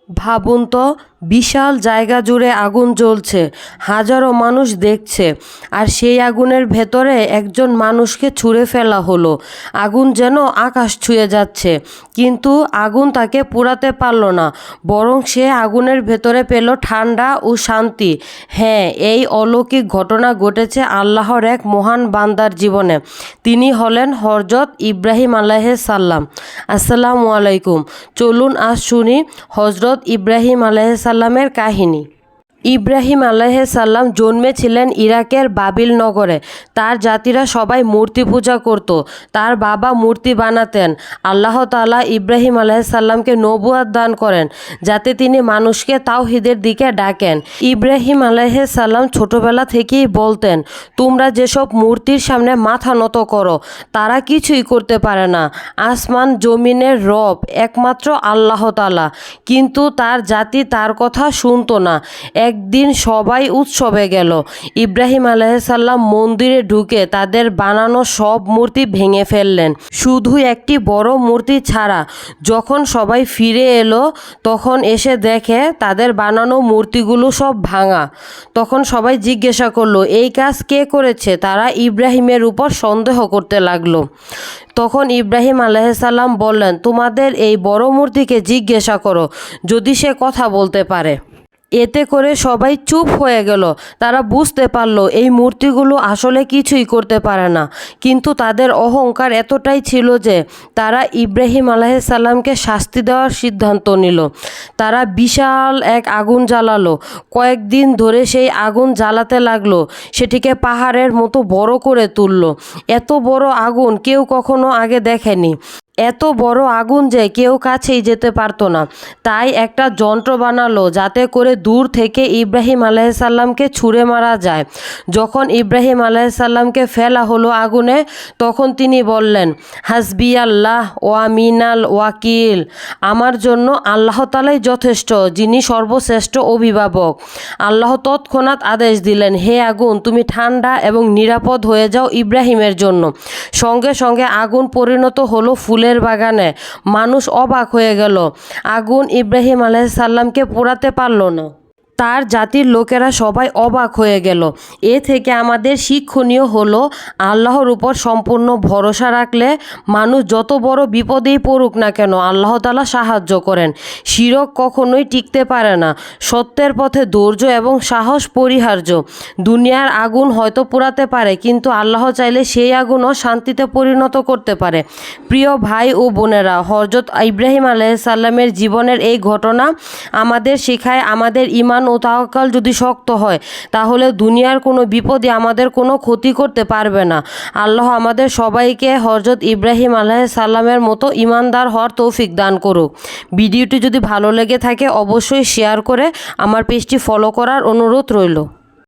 ভাবুন তো, বিশাল জায়গা জুড়ে আগুন জ্বলছে, হাজারো মানুষ দেখছে, আর সেই আগুনের ভেতরে একজন মানুষকে ছুঁড়ে ফেলা হলো। আগুন যেন আকাশ ছুঁয়ে যাচ্ছে, কিন্তু আগুন তাকে পোড়াতে পারল না, বরং সে আগুনের ভেতরে পেল ঠান্ডা ও শান্তি। হ্যাঁ, এই অলৌকিক ঘটনা ঘটেছে আল্লাহর এক মহান বান্দার জীবনে। তিনি হলেন হযরত ইব্রাহিম আলাইহিস সালাম। আসসালামু আলাইকুম। চলুন আজ শুনি হযরত ইব্রাহিম আলাইহিস সালামের কাহিনী। ইব্রাহিম আলাইহিস সালাম জন্মেছিলেন ইরাকের বাবিল নগরে। তার জাতিরা সবাই মূর্তি পূজা করত। তার বাবা মূর্তি বানাতেন। আল্লাহ তাআলা ইব্রাহিম আলাইহিস সালামকে নবুয়ত দান করেন, যাতে তিনি মানুষকে তাওহীদের দিকে ডাকেন। ইব্রাহিম আলাইহিস সালাম ছোটবেলা থেকেই বলতেন, তোমরা যেসব মূর্তির সামনে মাথা নত করো, তারা কিছুই করতে পারে না। আসমান জমিনের রব একমাত্র আল্লাহ তাআলা। কিন্তু তার জাতি তার কথা শুনতো না। একদিন সবাই উৎসবে গেল। ইব্রাহিম আলাইহিস সালাম মন্দিরে ঢুকে তাদের বানানো সব মূর্তি ভেঙে ফেললেন, শুধু একটি বড় মূর্তি ছাড়া। যখন সবাই ফিরে এলো, তখন এসে দেখে তাদের বানানো মূর্তিগুলো সব ভাঙা। তখন সবাই জিজ্ঞাসা করলো, এই কাজ কে করেছে? তারা ইব্রাহিমের উপর সন্দেহ করতে লাগলো। তখন ইব্রাহিম আলাইহিস সালাম বললেন, তোমাদের এই বড় মূর্তিকে জিজ্ঞাসা করো, যদি সে কথা বলতে পারে। এতে করে সবাই চুপ হয়ে গেল। তারা বুঝতে পারল এই মূর্তিগুলো আসলে কিছুই করতে পারে না, কিন্তু তাদের অহংকার এতটাই ছিল যে তারা ইব্রাহিম আলাইহিস সালামকে শাস্তি দেওয়ার সিদ্ধান্ত নিল। তারা বিশাল এক আগুন জ্বালালো। কয়েকদিন ধরে সেই আগুন জ্বালাতে লাগলো, সেটিকে পাহাড়ের মতো বড় করে তুললো। এত বড় আগুন কেউ কখনো আগে দেখেনি। এত বড় আগুন যে কেউ কাছেই যেতে পারতো না। তাই একটা যন্ত্র বানালো, যাতে করে দূর থেকে ইব্রাহিম আলাইহিস সালামকে ছুঁড়ে মারা যায়। যখন ইব্রাহিম আলাইহিস সালামকে ফেলা হলো আগুনে, তখন তিনি বললেন, হাসবি আল্লাহ ওয়া মিনাল ওয়াকিল। আমার জন্য আল্লাহ তাআলাই যথেষ্ট, যিনি সর্বশ্রেষ্ঠ অভিভাবক। আল্লাহ তৎক্ষণাৎ আদেশ দিলেন, হে আগুন, তুমি ঠান্ডা এবং নিরাপদ হয়ে যাও ইব্রাহিমের জন্য। সঙ্গে সঙ্গে আগুন পরিণত হলো ফুলের বাগানে। মানুষ অবাক হয়ে গেল। আগুন ইব্রাহিম আলাইহিস সালামকে পোড়াতে পারল না। তার জাতির লোকেরা সবাই অবাক হয়ে গেল। এ থেকে আমাদের শিক্ষণীয় হলো, আল্লাহর উপর সম্পূর্ণ ভরসা রাখলে মানুষ যত বড় বিপদেই পড়ুক না কেন, আল্লাহ তাআলা সাহায্য করেন। শিরক কখনোই টিকতে পারে না। সত্যের পথে ধৈর্য এবং সাহস পরিহার্য। দুনিয়ার আগুন হয়তো পোড়াতে পারে, কিন্তু আল্লাহ চাইলে সেই আগুনও শান্তিতে পরিণত করতে পারে। প্রিয় ভাই ও বোনেরা, হযরত ইব্রাহিম আলাইহিস সালামের জীবনের এই ঘটনা আমাদের শেখায়, আমাদের ঈমান ও তাওয়াক্কুল যদি শক্ত হয়, তাহলে দুনিয়ার কোনো বিপদই আমাদের কোনো ক্ষতি করতে পারবে না। আল্লাহ আমাদের সবাইকে হযরত ইব্রাহিম আলাইহিস সালামের মতো ঈমানদার হওয়ার তৌফিক দান করুক। ভিডিওটি যদি ভালো লেগে থাকে, অবশ্যই শেয়ার করে আমার পেজটি ফলো করার অনুরোধ রইল।